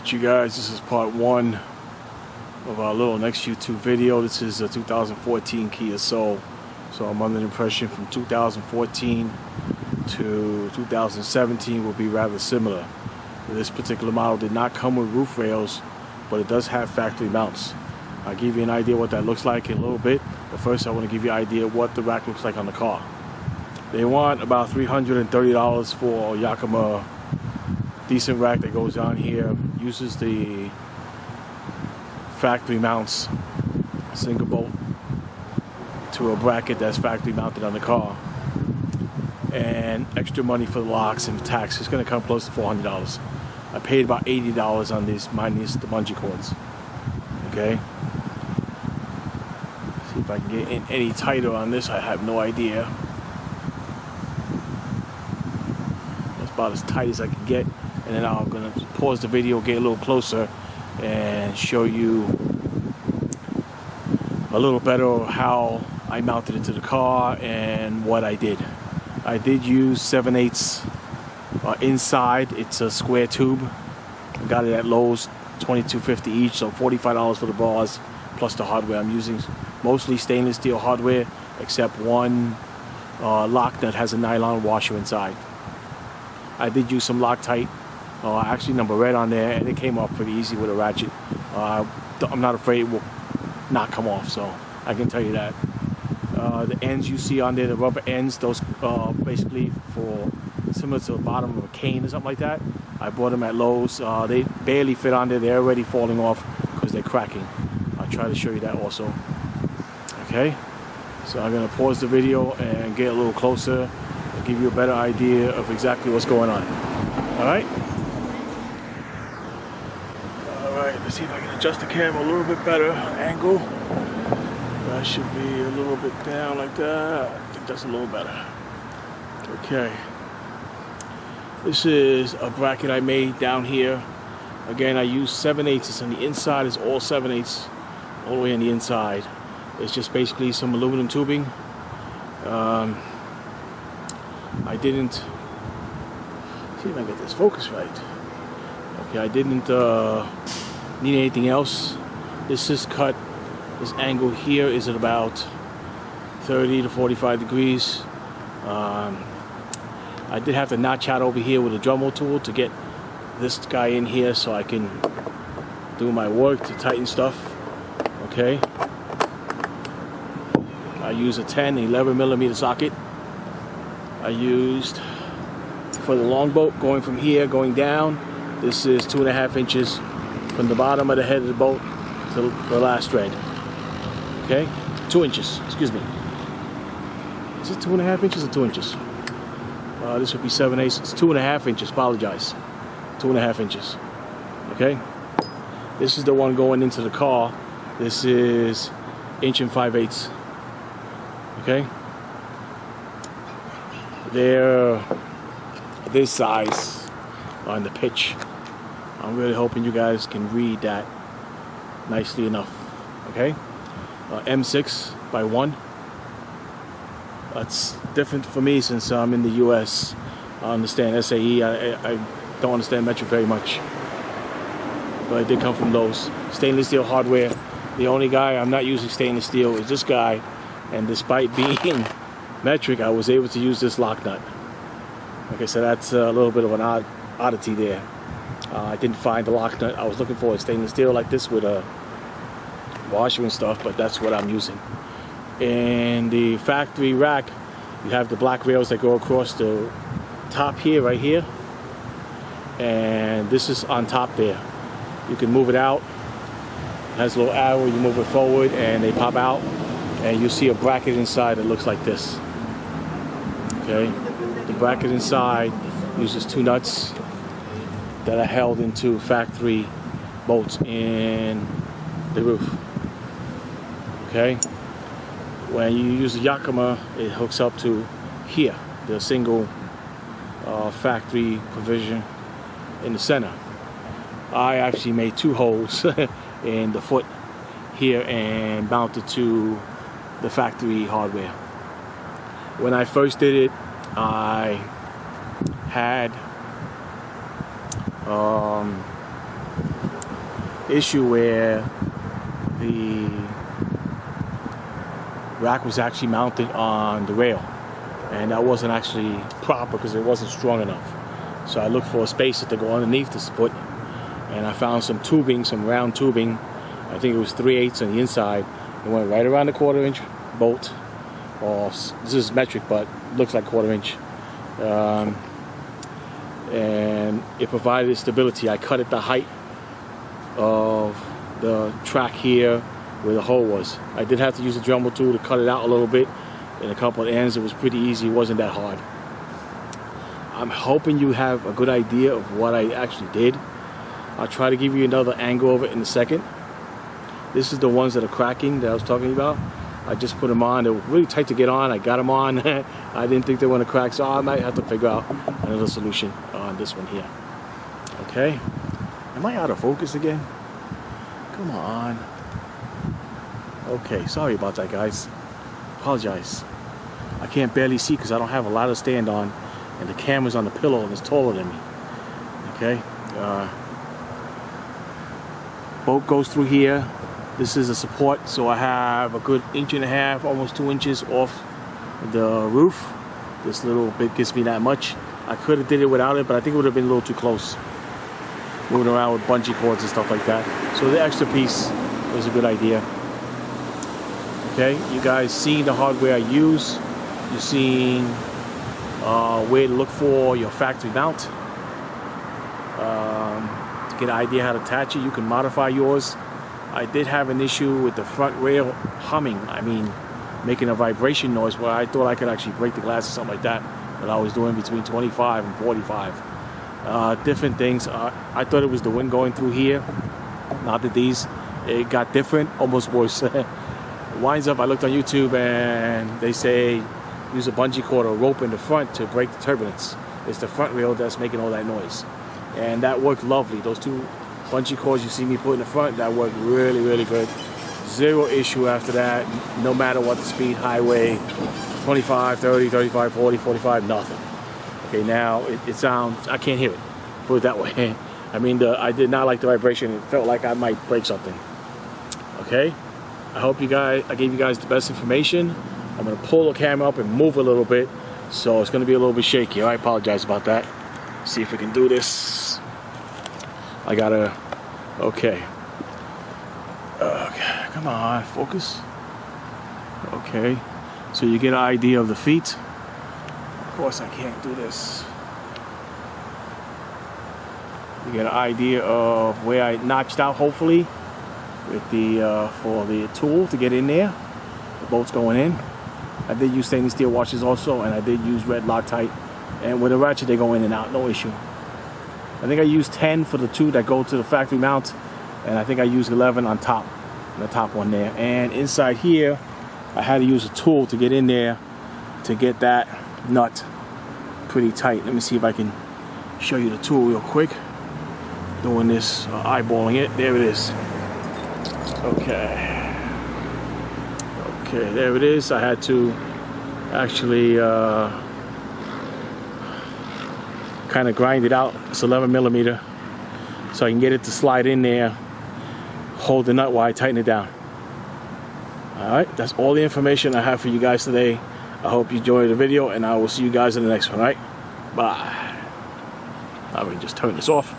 Alright, you guys, this is part one of our little next YouTube video. This is a 2014 Kia Soul. So I'm under the impression from 2014 to 2017 will be rather similar. This particular model did not come with roof rails, but it does have factory mounts. I'll give you an idea what that looks like in a little bit, but first I want to give you an idea what the rack looks like on the car. They want about $330 for a Yakima decent rack that goes on here, uses the factory mounts, single bolt to a bracket that's factory mounted on the car, and extra money for the locks and tax. It's going to come close to $400. I paid about $80 on this minus the bungee cords. Okay, see if I can get in any tighter on this. I have no idea. That's about as tight as I can get. And then I'm going to pause the video, get a little closer, and show you a little better how I mounted it to the car and what I did. I did use 7/8 inside. It's a square tube. I got it at Lowe's, $22.50 each, so $45 for the bars plus the hardware. I'm using mostly stainless steel hardware, except one lock that has a nylon washer inside. I did use some Loctite. Actually number red on there, and it came off pretty easy with a ratchet. I'm not afraid it will not come off, so I can tell you that. The ends you see on there, the rubber ends, those basically for similar to the bottom of a cane or something like that. I bought them at Lowe's. They barely fit on there. They're already falling off because they're cracking. I'll try to show you that also. Okay, so I'm going to pause the video and get a little closer and give you a better idea of exactly what's going on. Alright? Let's see if I can adjust the camera a little bit better. Angle. That should be a little bit down like that. I think that's a little better. Okay. This is a bracket I made down here. Again, I used 7/8. It's on the inside. It's all 7/8 all the way on the inside. It's just basically some aluminum tubing. I didn't see if I get this focus right. Okay, I didn't need anything else. This is cut. This angle here is at about 30 to 45 degrees. I did have to notch out over here with a Dremel tool to get this guy in here so I can do my work to tighten stuff. Okay. I use a 10, 11 millimeter socket. I used for the long bolt going from here going down. This is 2.5 inches from the bottom of the head of the bolt to the last thread. Okay, 2 inches, excuse me. Is it 2.5 inches or 2 inches? This would be 7/8. It's 2.5 inches, apologize. 2.5 inches. Okay, this is the one going into the car. This is 1 5/8. Okay, they're this size on the pitch. I'm really hoping you guys can read that nicely enough. Okay, M6 by 1. That's different for me since I'm in the US. I understand SAE. I don't understand metric very much, but it did come from those. Stainless steel hardware. The only guy I'm not using stainless steel is this guy, and despite being metric, I was able to use this lock nut. Okay, so that's a little bit of an oddity there. I didn't find the lock nut I was looking for. Stainless steel like this with a washer and stuff, but that's what I'm using. In the factory rack, you have the black rails that go across the top here, right here, and this is on top there. You can move it out. It has a little arrow. You move it forward, and they pop out, and you see a bracket inside that looks like this. Okay, the bracket inside uses 2 nuts that are held into factory bolts in the roof. Okay, when you use the Yakima, it hooks up to here, the single factory provision in the center. I actually made 2 holes in the foot here and mounted to the factory hardware. When I first did it, I had issue where the rack was actually mounted on the rail, and that wasn't actually proper because it wasn't strong enough. So I looked for a spacer to go underneath this foot, and I found some tubing, some round tubing. I think it was 3/8 on the inside. It went right around the 1/4 inch bolt. Or this is metric, but looks like 1/4 inch. And it provided stability. I cut at the height of the track here where the hole was. I did have to use a Dremel tool to cut it out a little bit. In a couple of ends, it was pretty easy. It wasn't that hard. I'm hoping you have a good idea of what I actually did. I'll try to give you another angle of it in a second. This is the ones that are cracking that I was talking about. I just put them on. They were really tight to get on. I got them on. I didn't think they were going to crack, so I might have to figure out another solution on this one here. Okay. Am I out of focus again? Come on. Okay, sorry about that, guys. Apologize. I can't barely see because I don't have a lot to stand on, and the camera's on the pillow and it's taller than me. Okay. Bolt goes through here. This is a support, so I have a good 1.5 inches, almost 2 inches off the roof. This little bit gives me that much. I could have did it without it, but I think it would have been a little too close. Moving around with bungee cords and stuff like that. So the extra piece was a good idea. Okay, you guys seen the hardware I use. You've seen where to look for your factory mount. To get an idea how to attach it, you can modify yours. I did have an issue with the front rail humming. I mean, making a vibration noise where I thought I could actually break the glass or something like that. But I was doing between 25 and 45. Different things. I thought it was the wind going through here. Not that these. It got different, almost worse. Winds up, I looked on YouTube and they say use a bungee cord or rope in the front to break the turbulence. It's the front rail that's making all that noise. And that worked lovely. Those two bungee cords you see me put in the front, that worked really, really good. Zero issue after that, no matter what the speed, highway, 25, 30, 35, 40, 45, nothing. Okay, now it sounds, I can't hear it, put it that way. I mean, I did not like the vibration. It felt like I might break something. Okay, I hope I gave you guys the best information. I'm gonna pull the camera up and move a little bit, so it's gonna be a little bit shaky. I apologize about that. See if we can do this. I gotta, okay, come on, focus. Okay, so you get an idea of the feet. Of course I can't do this. You get an idea of where I notched out, hopefully, with the for the tool to get in there. The bolt's going in. I did use stainless steel washers also, and I did use red Loctite. And with a ratchet, they go in and out, no issue. I think I used 10 for the two that go to the factory mount, and I think I used 11 on top, the top one there. And inside here, I had to use a tool to get in there to get that nut pretty tight. Let me see if I can show you the tool real quick. Doing this, eyeballing it. There it is. Okay. Okay, there it is. I had to actually kind of grind it out. It's 11 millimeter, so I can get it to slide in there, hold the nut while I tighten it down. Alright, that's all the information I have for you guys today. I hope you enjoyed the video, and I will see you guys in the next one. Alright, bye. I will just turn this off.